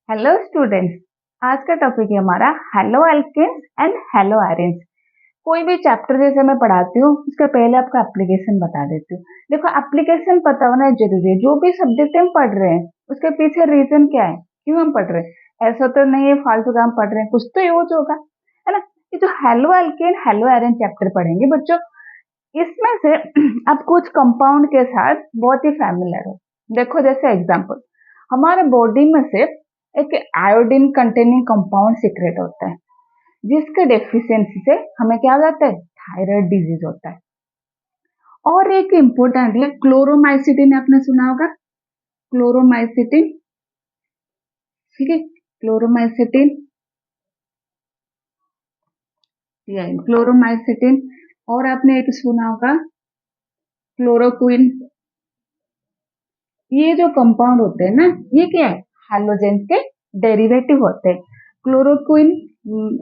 Hello students. आज का topic है हमारा haloalkanes and haloarenes. कोई भी चैप्टर जैसे मैं पढ़ाती हूँ उसके पहले आपको एप्लीकेशन बता देती हूँ। देखो, एप्लीकेशन पता होना जरूरी है। जो भी सब्जेक्ट हम पढ़ रहे हैं उसके पीछे रीजन क्या है, क्यों हम पढ़ रहे हैं। ऐसा तो नहीं है फालतू का हम पढ़ रहे हैं, कुछ तो यूज होगा, है ना। ये जो हेलो एल्केन हेलो एरेन चैप्टर पढ़ेंगे बच्चों, इसमें से आप कुछ कंपाउंड के साथ बहुत ही फैमिलियर हो। देखो, जैसे एग्जांपल, हमारे बॉडी में से एक आयोडीन कंटेनिंग कंपाउंड सीक्रेट होता है, जिसके डेफिशिएंसी से हमें क्या हो जाता है, थायराइड डिजीज होता है। और एक इम्पोर्टेंट है क्लोरोमाइसिटिन, आपने सुना होगा क्लोरोमाइसिटिन, ठीक है। Chloromycetin, Chloromycetin. और आपने एक सुना होगा क्लोरोक्विन। ये जो कंपाउंड होते हैं ना, ये क्या है, हैलोजेन के डेरिवेटिव होते हैं। क्लोरोक्विन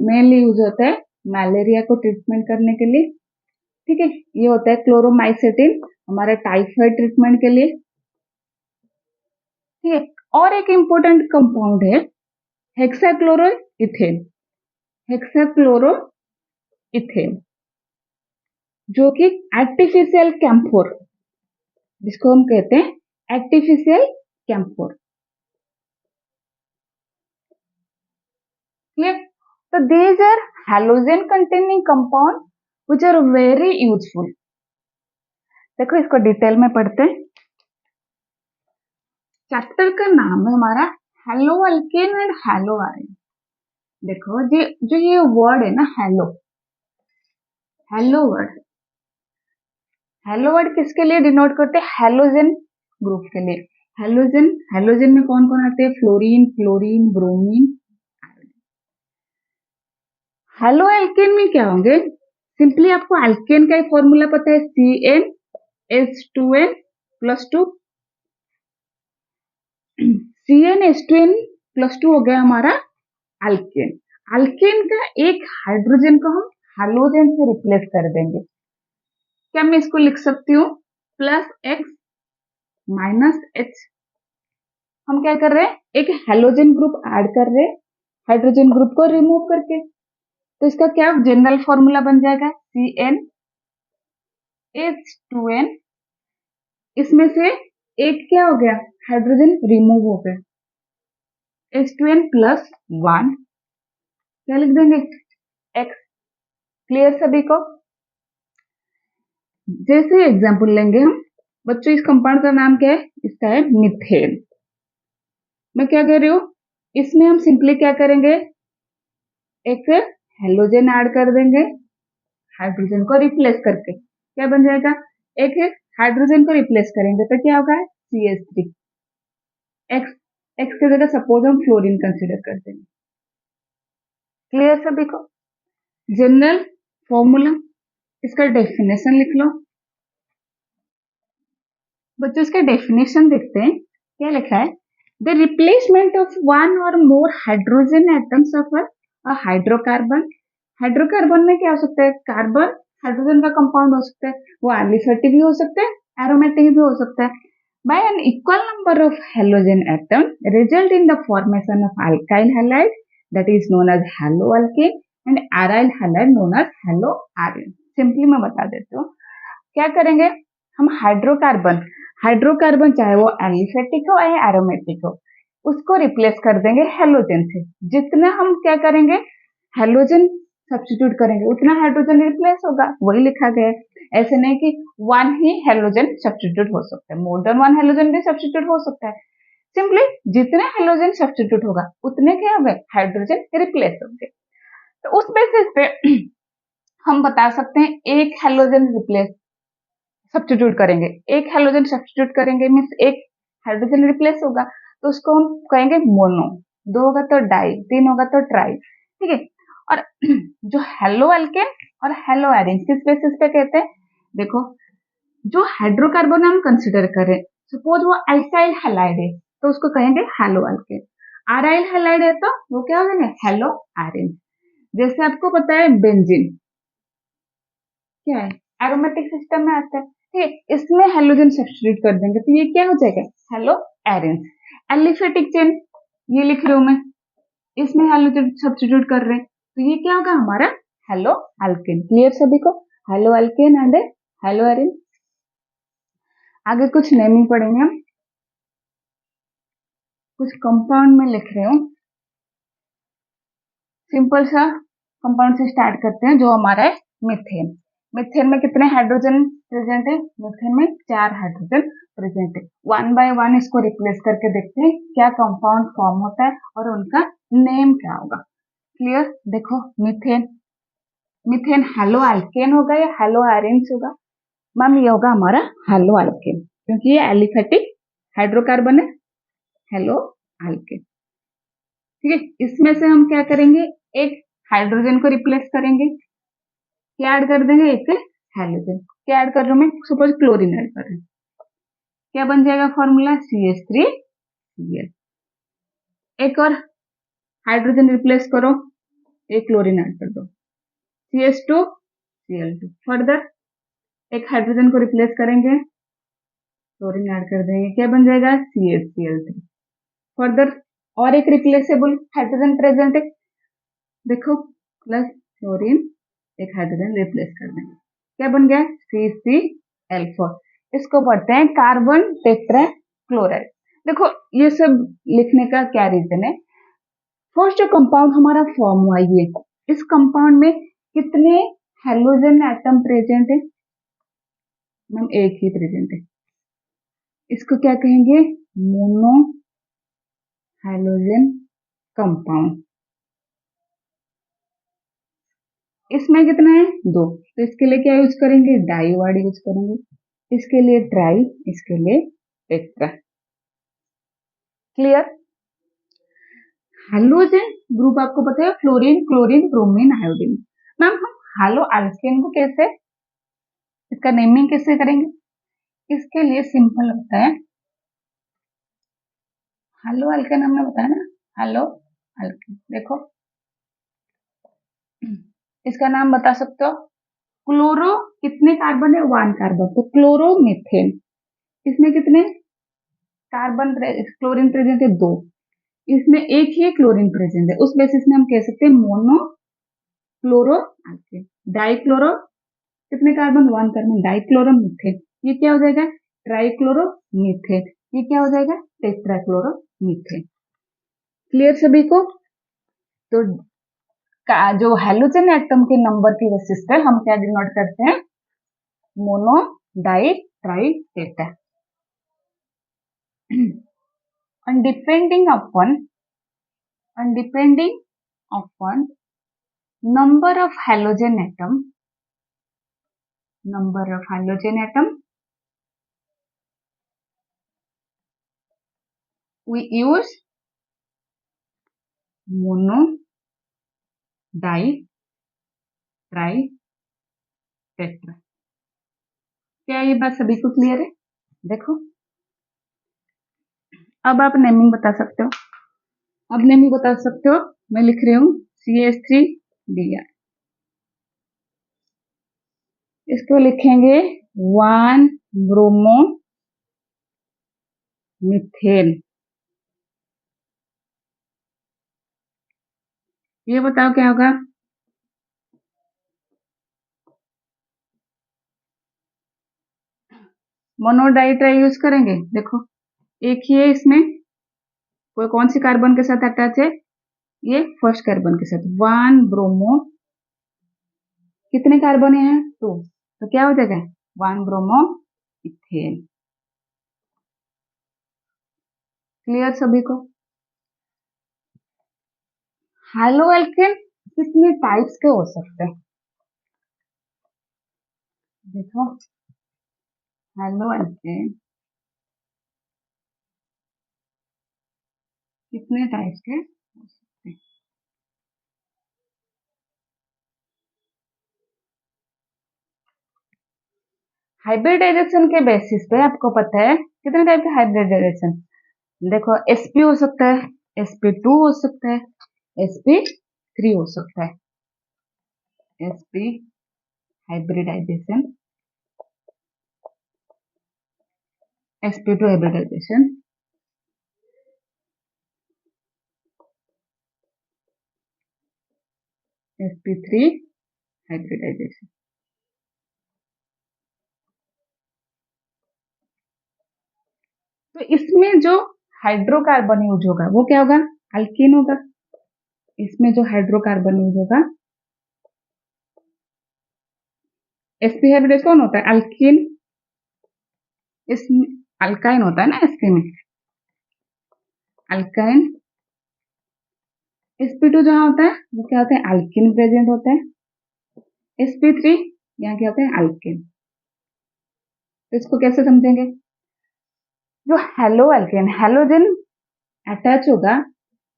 मेनली यूज होता है मलेरिया को ट्रीटमेंट करने के लिए, ठीक है। ये होता है क्लोरोमाइसेटिन हमारे टाइफाइड ट्रीटमेंट के लिए, ठीक है। और एक इंपॉर्टेंट कंपाउंड है हेक्साक्लोरो इथेन, हेक्साक्लोरो इथेन, जो कि आर्टिफिशियल कैम्फोर, जिसको हम कहते हैं artificial camphor, clear. So these are halogen containing compound which are very useful. देखो, इसको डिटेल में पढ़ते हैं। चैप्टर का नाम है हमारा हेलो अल्केन एंड हेलो एरेन। देखो, जो ये वर्ड है ना, hello, hello word, hello word किसके लिए डिनोट करते हैं, हेलोजन ग्रुप के लिए। हेलोजन, हेलोजन में कौन कौन आते हैं, fluorine, chlorine, bromine. Halo alkane में क्या होंगे, सिंपली आपको एल्केन का ही फॉर्मूला पता है, CnH2n+2, CnH2n+2 हो गया हमारा अल्केन। अल्केन का एक हाइड्रोजन को हम हाइलोजन से रिप्लेस कर देंगे। क्या मैं इसको लिख सकती हूँ, +X-H। हम क्या कर रहे हैं, एक हाइलोजन ग्रुप ऐड कर रहे हैं हाइड्रोजन ग्रुप को रिमूव करके। तो इसका क्या जनरल फॉर्मूला बन जाएगा, CnH2n, इसमें से एक क्या हो गया, हाइड्रोजन रिमूव हो गया, H2n+1, क्या लिख देंगे, X। क्लियर सभी को। जैसे एग्जाम्पल लेंगे हम बच्चों, इस कंपाउंड का नाम क्या है, इसका है मिथेन। मैं क्या कह रही हूँ, इसमें हम सिंपली क्या करेंगे, एक हेलोजन ऐड कर देंगे हाइड्रोजन को रिप्लेस करके। क्या बन जाएगा, एक हाइड्रोजन को रिप्लेस करेंगे तो क्या होगा, CH3। एक्स, एक्स की जगह सपोज हम फ्लोरीन कंसिडर कर देंगे। क्लियर सभी को। जनरल फॉर्मूला, इसका डेफिनेशन लिख लो बच्चों। इसका डेफिनेशन देखते हैं क्या लिखा है, द रिप्लेसमेंट ऑफ वन और more hydrogen atoms of a hydrocarbon. Hydrocarbon में क्या हो सकता है, कार्बन हाइड्रोजन का कंपाउंड हो सकता है, वो एलिफेटिक भी हो सकता है, एरोमेटिक भी हो सकता है, by an equal number of halogen atom result in the formation of alkyl halide, that is known as haloalkane, and aryl halide known as haloarine। Simply मैं बता देती हूँ, क्या करेंगे हम, हाइड्रोकार्बन, हाइड्रोकार्बन चाहे वो एलिफेटिक हो या एरोमेटिक हो, उसको रिप्लेस कर देंगे हेलोजन से। जितना हम क्या करेंगे, हेलोजन सब्स्टिट्यूट करेंगे, उतना हाइड्रोजन रिप्लेस होगा, वही लिखा गया है। ऐसे नहीं कि वन ही हेलोजन सब्स्टिट्यूट हो सकता है, मोर देन वन हेलोजन भी सब्स्टिट्यूट हो सकता है। सिंपली जितने हेलोजन सब्स्टिट्यूट होगा उतने क्या होंगे, हाइड्रोजन रिप्लेस होंगे। तो उस बेसिस पे हम बता सकते हैं एक हेलोजन रिप्लेस सब्स्टिट्यूट करेंगे, एक हेलोजन सब्स्टिट्यूट करेंगे मीन्स एक हाइड्रोजन रिप्लेस होगा, तो उसको हम कहेंगे मोनो, दो होगा तो डाई, तीन होगा तो ट्राई, ठीक है। और जो हेलो एल्केन और हेलो एरीन किस बेसिस पे कहते हैं, देखो, जो हाइड्रोकार्बन हम कंसिडर करें, सपोज वो एल्काइल हैलाइड है तो उसको कहेंगे हेलो एल्केन, आराइल हैलाइड है तो वो क्या हो जाएंगे, हेलो एरीन। जैसे आपको पता है बेंजीन क्या है, एरोमेटिक सिस्टम में आता है, ठीक है। इसमें हेलोजन सब्स्टिट्यूट कर देंगे तो ये क्या हो जाएगा, हेलो एरिन। एलिफेटिक चेन, ये लिख रही हूं मैं, इसमें हेलोजन सब्स्टिट्यूट कर रहे हैं, तो ये क्या होगा हमारा हेलो अल्केन। क्लियर सभी को? Hello alkane and hello Erin. आगे कुछ नेमिंग पढ़ेंगे हम, कुछ कंपाउंड में लिख रहे हूँ, सिंपल सा कंपाउंड से स्टार्ट करते हैं जो हमारा है मीथेन। मीथेन में कितने हाइड्रोजन प्रेजेंट है? मीथेन में 4 हाइड्रोजन प्रेजेंट है। वन बाय वन इसको रिप्लेस करके देखते हैं क्या कंपाउंड फॉर्म होता है और उनका नेम क्या होगा। क्लियर? देखो मीथेन, मीथेन हेलो अल्केन होगा या हेलो एरिन्स होगा? मैम ये होगा हमारा हेलो अल्केन, क्योंकि ये एलिफेटिक हाइड्रोकार्बन है, हेलो अल्केन। ठीक है, इसमें से हम क्या करेंगे, एक हाइड्रोजन को रिप्लेस करेंगे, क्या ऐड कर देंगे, एक हाइड्रोजन। क्या ऐड कर रहा हूं मैं? सपोज क्लोरीन ऐड कर रहे हैं, क्या बन जाएगा फॉर्मूला? CH3Cl। एक और हाइड्रोजन रिप्लेस करो, एक क्लोरीन ऐड कर दो, CH2Cl2। फर्दर एक हाइड्रोजन को रिप्लेस करेंगे, क्लोरीन ऐड कर देंगे, क्या बन जाएगा? CH3Cl3। फर्दर और एक रिप्लेसेबल हाइड्रोजन प्रेजेंट है, देखो प्लस क्लोरीन, एक हाइड्रोजन रिप्लेस कर देंगे, क्या बन गया? CCl4। इसको पढ़ते हैं कार्बन टेट्रा क्लोराइड। देखो ये सब लिखने का क्या रीजन है, फर्स्ट जो कंपाउंड हमारा फॉर्म हुआ ये, इस कंपाउंड में कितने हेलोजन एटम प्रेजेंट है? मैम एक ही प्रेजेंट है, इसको क्या कहेंगे? Mono hydrogen compound. इसमें कितना है? 2, तो इसके लिए क्या यूज करेंगे? डाई वर्ड यूज करेंगे, इसके लिए ट्राई, इसके लिए टेट्रा। क्लियर? हेलोजन ग्रुप आपको पता है, fluorine, chlorine, bromine, iodine. Ma'am हम हेलो अल्केन को कैसे, इसका नेमिंग कैसे करेंगे? इसके लिए सिंपल होता है, हेलो अल्केन हमने बताया ना, हेलो अल्केन। देखो इसका नाम बता सकते हो, क्लोरो कितने कार्बन है? 1 कार्बन, तो क्लोरोमीथेन। इसमें कितने कार्बन क्लोरीन प्रेजेंट है? 2। इसमें एक ही क्लोरीन प्रेजेंट है, उस बेसिस में हम कह सकते हैं मोनो क्लोरो अल्केन। डाइक्लोरो कितने कार्बन? 1 carbon, dichloromethane. ये क्या हो जाएगा? ट्राइक्लोरोमीथेन। ये क्या हो जाएगा? टेट्राक्लोरोमीथेन। क्लियर सभी को? तो जो हेलोजन एटम के नंबर की बेसिस पर हम क्या डिनोट करते हैं? Mono, di, tri, tetra. and depending upon number of halogen atom, we use mono, di, tri, tetra। क्या ये बात सभी को क्लियर है? देखो अब आप नेमिंग बता सकते हो, अब नेमिंग बता सकते हो, मैं लिख रही हूँ CH3Br, इसको लिखेंगे 1 ब्रोमो मिथेन। ये बताओ क्या होगा? मोनो डाई ट्राई यूज करेंगे, देखो एक ही है, इसमें कोई कौन सी कार्बन के साथ अटैच है? ये फर्स्ट कार्बन के साथ। 1 ब्रोमो, कितने कार्बन है? 2, तो क्या हो जाएगा? 1 ब्रोमो इथेन। क्लियर सभी को? हेलो एल्केन कितने टाइप्स के हो सकते हैं? देखो हेलो एल्केन कितने टाइप्स के हो सकते हैं? हाइब्रिडाइजेशन के बेसिस पे आपको पता है कितने टाइप के हाइब्रिडाइजेशन? देखो sp हो सकता है, sp2 हो सकता है, sp3 हो सकता है। sp hybridization, sp2 hybridization, sp3 hybridization. तो इसमें जो हाइड्रोकार्बन यूज होगा वो क्या होगा? अल्कीन होगा। इसमें जो हाइड्रोकार्बन यूज होगा, sp हाइब्रिड कौन होता है? अल्कीन। इसमें अल्काइन होता है ना sp में, अल्काइन। sp2 जहां होता है वो क्या होता है? अल्किन प्रेजेंट होता है। sp3 यहाँ क्या होता है? अल्किन। तो इसको कैसे समझेंगे? जो हेलो अल्केन, हेलोजन अटैच होगा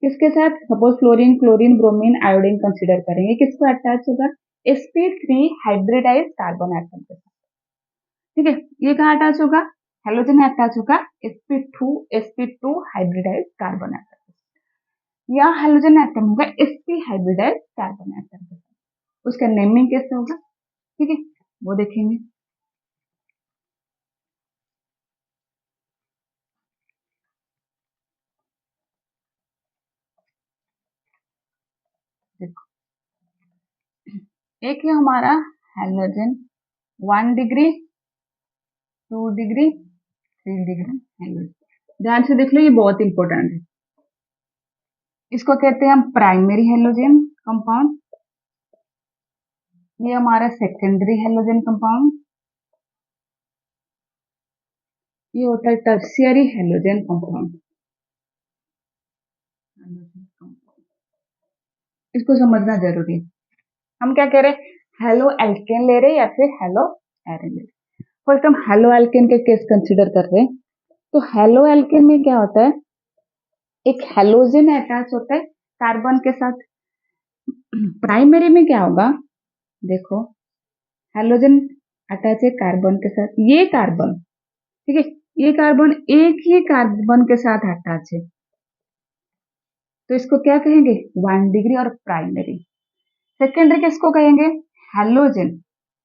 किसके साथ? Suppose fluorine, chlorine, bromine, iodine consider करेंगे, किसको अटैच होगा? sp3 हाइब्रिडाइज कार्बन एटम के साथ। ठीक है, ये कहाँ अटैच होगा? हेलोजन अटैच होगा sp2 हाइब्रिडाइज कार्बन एटम। या हेलोजन एटम होगा sp हाइब्रिडाइज कार्बन एटम के साथ। उसका नेमिंग कैसे होगा? ठीक है, वो देखेंगे। देखो, एक है हमारा halogen 1 degree, 2 degree, 3 degree halogen. ध्यान से देख लो, ये बहुत इंपॉर्टेंट है। इसको कहते हैं हम प्राइमरी हेलोजन कंपाउंड। ये हमारा सेकेंडरी हेलोजन कंपाउंड। ये होता है टर्शियरी हेलोजन कंपाउंड। इसको समझना जरूरी है। हम क्या कह रहे हैं? हेलो एल्केन ले रहे हैं या फिर हेलो एरिन ले रहे हैं। फर्स्ट हम हेलो एल्केन के केस कंसिडर कर रहे हैं। तो हेलो एल्केन में क्या होता है? एक हेलोजन अटैच होता है कार्बन के साथ। प्राइमरी में क्या होगा? देखो, हेलोजन अटैच है कार्बन के साथ। ये कार्बन, ठीक है, ये कार्बन एक ही कार्बन के साथ अटैच है, तो इसको क्या कहेंगे? 1 डिग्री और प्राइमरी। सेकेंडरी किसको कहेंगे? हेलोजन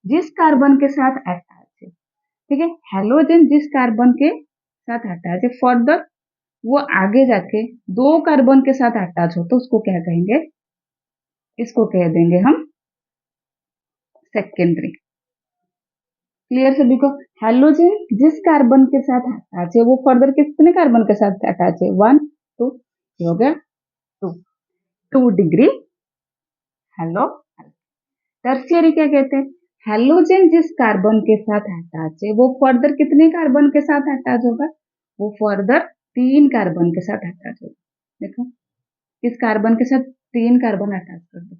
जिस कार्बन के साथ अटैच है। ठीक है, हेलोजन जिस कार्बन के साथ अटैच है, फर्दर वो आगे जाके 2 कार्बन के साथ अटैच हो तो उसको क्या कहेंगे? इसको कह देंगे हम सेकेंडरी। क्लियर सभी को? हेलोजन जिस कार्बन के साथ अटैच है वो फर्दर कितने कार्बन के साथ अटैच है? 1 2, हो गया 2, 2 डिग्री हेलो। टर्शियरी क्या कहते हैं? हेलोजन जिस कार्बन के साथ अटैच है वो फर्दर कितने कार्बन के साथ अटैच होगा? वो फर्दर 3 कार्बन के साथ अटैच होगा। देखो, इस कार्बन के साथ 3 कार्बन अटैच कर दो,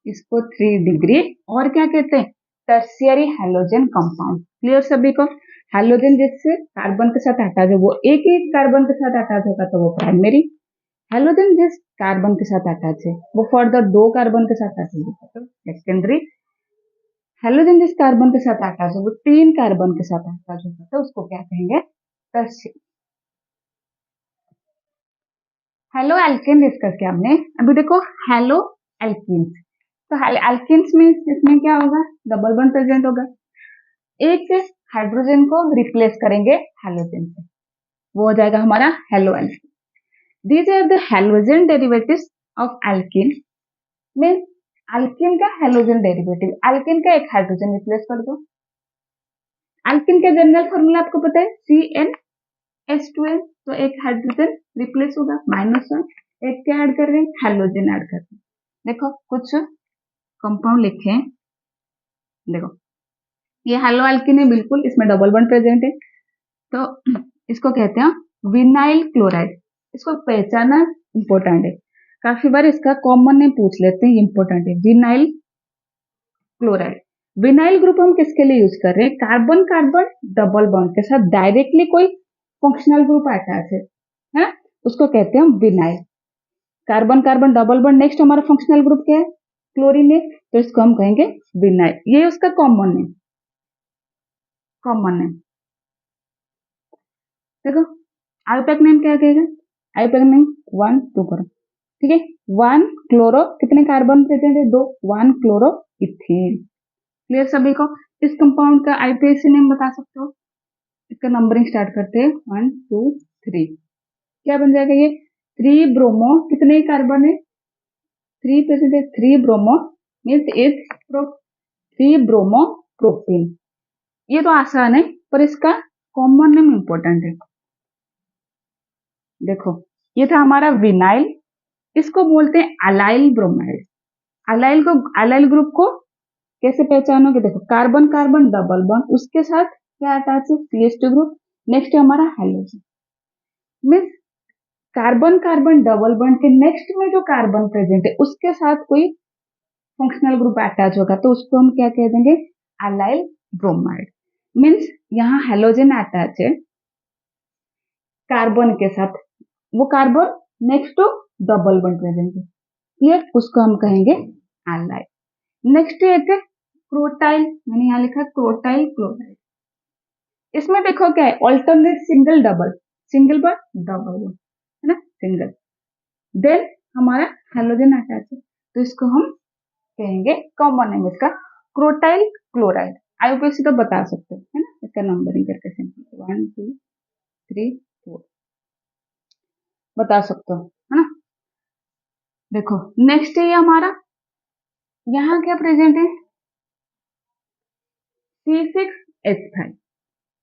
इसको 3 डिग्री और क्या कहते हैं? Tertiary halogen compound. क्लियर सभी को? हेलोजन जिससे कार्बन के साथ अटैच है वो एक एक कार्बन के साथ अटैच होगा तो वो प्राइमरी। हेलोजन जिस कार्बन के साथ अटैच है वो फर्दर 2 कार्बन के साथ अटैच होगा तो सेकेंडरी। हेलोजन जिस कार्बन के साथ अटैच है वो 3 कार्बन के साथ अटैच होगा तो उसको क्या कहेंगे? टर्शियरी। हेलो एल्केन डिस्कस किया हमने। अभी देखो हेलो एल्कीन्स। तो एल्कीन्स में इसमें क्या होगा? डबल बॉन्ड प्रेजेंट होगा। एक हाइड्रोजन को रिप्लेस करेंगे हेलोजन से, वो हो जाएगा हमारा haloalkene. These are the halogen derivatives of alkene. में एल्कीन का हेलोजन डेरिवेटिव, एल्कीन का एक हाइड्रोजन रिप्लेस कर दो। एल्कीन का जनरल फॉर्मूला आपको पता है, CnH2n। तो एक हाइड्रोजन रिप्लेस होगा, -1। एक क्या ऐड कर रहे हैं? हेलोजन ऐड कर रहे हैं। देखो कुछ कंपाउंड लिखे हैं। देखो, ये हेलो एल्कीन है बिल्कुल, इसमें डबल बॉन्ड प्रेजेंट है। तो इसको कहते हैं विनाइल क्लोराइड। इसको पहचाना इंपॉर्टेंट है, काफी बार इसका कॉमन नेम पूछ लेते हैं, इंपॉर्टेंट है विनाइल क्लोराइड। विनाइल ग्रुप हम किसके लिए यूज कर रहे हैं? कार्बन कार्बन डबल बॉन्ड के साथ डायरेक्टली कोई फंक्शनल ग्रुप अटैच है, उसको कहते हैं हम vinyl. Carbon carbon double bond, next हमारा फंक्शनल ग्रुप क्या है? क्लोरीन है, तो इसको हम कहेंगे विनाइल। ये उसका कॉमन नेम, कॉमन नेम। देखो, आईपैक नेम क्या कहेगा? आईपैक नेम 1 2 करो, ठीक है। 1 क्लोरो, कितने कार्बन प्रेजेंट है? 2, 1 क्लोरो इथेन। क्लियर सभी को? इस कंपाउंड का आईपीएसी नेम बता सकते हो? इसका नंबरिंग स्टार्ट करते हैं 1 2 3। क्या बन जाएगा ये? 3 ब्रोमो, कितने कार्बन है? 3 प्रेजेंट है, 3 bromo means it's 3 bromo propene. ये तो आसान है पर इसका कॉमन नेम इंपॉर्टेंट है। देखो ये था हमारा विनाइल, इसको बोलते हैं अलाइल ब्रोमाइड। अलाइल ग्रुप को कैसे पहचानोगे? देखो कार्बन कार्बन डबल बॉन्ड, उसके साथ क्या अटैच है? CH2 group. नेक्स्ट है हमारा halogen, means carbon carbon double bond के नेक्स्ट में जो कार्बन प्रेजेंट है उसके साथ कोई फंक्शनल ग्रुप अटैच होगा तो उसको हम क्या कह देंगे? Allyl bromide. मीन्स यहाँ हेलोजन अटैच है कार्बन के साथ, वो carbon next to double bond present है, क्लियर? उसको हम कहेंगे अलाइल। नेक्स्ट एक है क्रोटाइल, मैंने यहाँ लिखा क्रोटाइल क्लोराइड। इसमें देखो क्या है? ऑल्टरनेट सिंगल डबल, सिंगल पर डबल है ना, सिंगल। देन हमारा हेलोजन अटैच है तो इसको हम कहेंगे, कॉमन नेम इसका क्रोटाइल क्लोराइड। आईयूपीएसी तो बता सकते हो है ना, इसका नंबरिंग करके सिंपल 1 2 3 4 बता सकते हो है ना। देखो नेक्स्ट है हमारा, यहाँ क्या प्रेजेंट है? C6H5।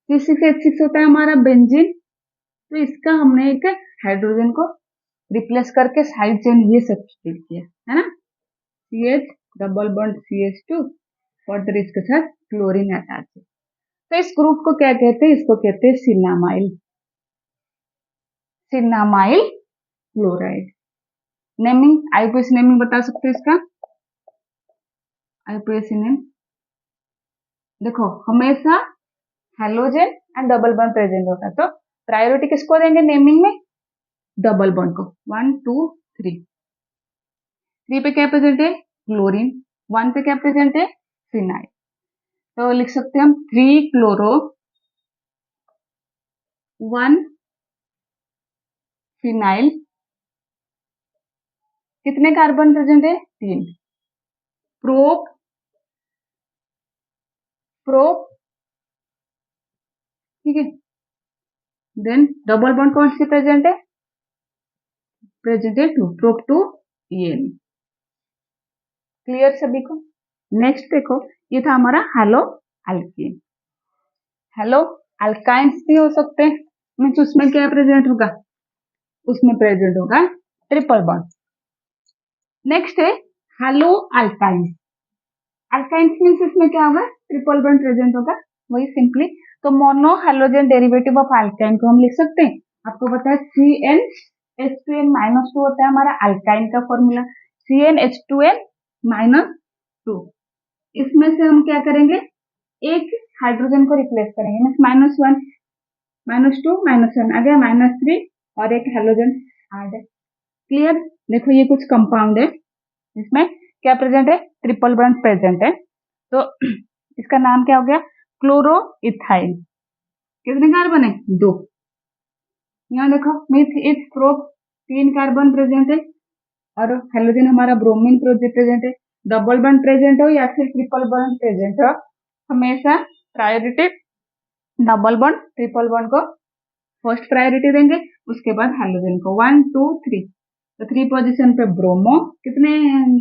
C6H6 होता है हमारा बेंजीन, तो इसका हमने एक हाइड्रोजन को रिप्लेस करके साइड चेन ये सब्स्टिट्यूट किया है ना, CH double bond CH2 further इसके साथ क्लोरीन अटैच है। तो इस ग्रुप को क्या कहते हैं? इसको कहते हैं सिनामाइल, सिनामाइल क्लोराइड। नेमिंग, आईयूपीएसी नेमिंग बता सकते हो इसका? आईयूपीएसी नेम देखो हमेशा halogen and double bond present होता है तो प्रायोरिटी किसको देंगे नेमिंग में? डबल बॉन्ड को। 1 2 3, 3 पे क्या प्रेजेंट है? क्लोरीन। 1 पे क्या प्रेजेंट है? फिनाइल। तो लिख सकते हैं हम 3 क्लोरो 1 फिनाइल। कितने कार्बन प्रेजेंट है? 3। प्रोप प्रोप ठीक है। देन डबल बॉन्ड कौन से प्रेजेंट है? प्रेजेंट है 2, प्रोप 2 EN। क्लियर सभी को? नेक्स्ट देखो ये था हमारा हेलो अल्कीन। हेलो अल्काइंस भी हो सकते हैं, मीन्स उसमें क्या प्रेजेंट होगा? उसमें प्रेजेंट होगा ट्रिपल बॉन्ड। नेक्स्ट है हेलो अल्काइंस। अल्काइंस मीन्स इसमें क्या होगा? ट्रिपल बॉन्ड प्रेजेंट होगा, वही सिंपली। तो mono halogen derivative of alkyne को हम लिख सकते हैं, आपको पता है CnH2n-2 होता है हमारा अल्काइन का फॉर्मूला, CnH2n-2। इसमें से हम क्या करेंगे? एक हाइड्रोजन को रिप्लेस करेंगे, मीन्स -1 -2 -1 आ गया, -3 और एक हेलोजन ऐड है। क्लियर? देखो ये कुछ कंपाउंड है, इसमें क्या प्रेजेंट है? ट्रिपल बॉन्ड प्रेजेंट है, तो इसका नाम क्या हो गया? Chloro ethyl. कितने कार्बन है? 2। यहाँ देखो मिथ इथ प्रोप 3 कार्बन प्रेजेंट है और हेलोजन हमारा ब्रोमीन प्रेजेंट है। डबल बॉन्ड प्रेजेंट हो या फिर ट्रिपल बॉन्ड प्रेजेंट हो, हमेशा priority double bond triple bond को फर्स्ट प्रायोरिटी देंगे, उसके बाद हेलोजन को। 1 2 3, तो 3 पोजीशन पे ब्रोमो, कितने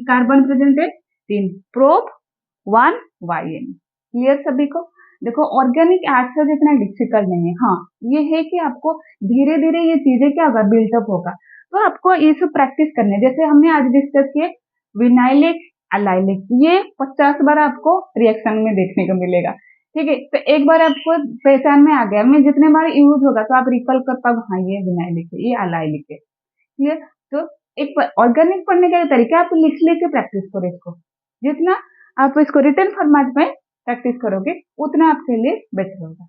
कार्बन प्रेजेंट है? 3, प्रोप 1 YN। क्लियर सभी को? देखो ऑर्गेनिक एसिड इतना डिफिकल्ट नहीं है, हाँ ये है कि आपको धीरे धीरे ये चीजें क्या होगा? बिल्टअप होगा, तो आपको ये सब प्रैक्टिस करनी है। जैसे हमने आज डिस्कस किए विनाइलिक अलाइलिक, ये 50 बार आपको रिएक्शन में देखने को मिलेगा, ठीक है? तो एक बार आपको पहचान में आ गया, मैं जितने बार यूज होगा तो आप रिकॉल कर पाओ, हाँ ये विनाइलिक है, ये अलाइलिक है, ठीक है? तो एक ऑर्गेनिक पढ़ने का तरीका, आप लिख लेके प्रैक्टिस करो इसको, जितना आप इसको रिटर्न फॉर्मेट में प्रैक्टिस करोगे उतना आपके लिए बेटर होगा।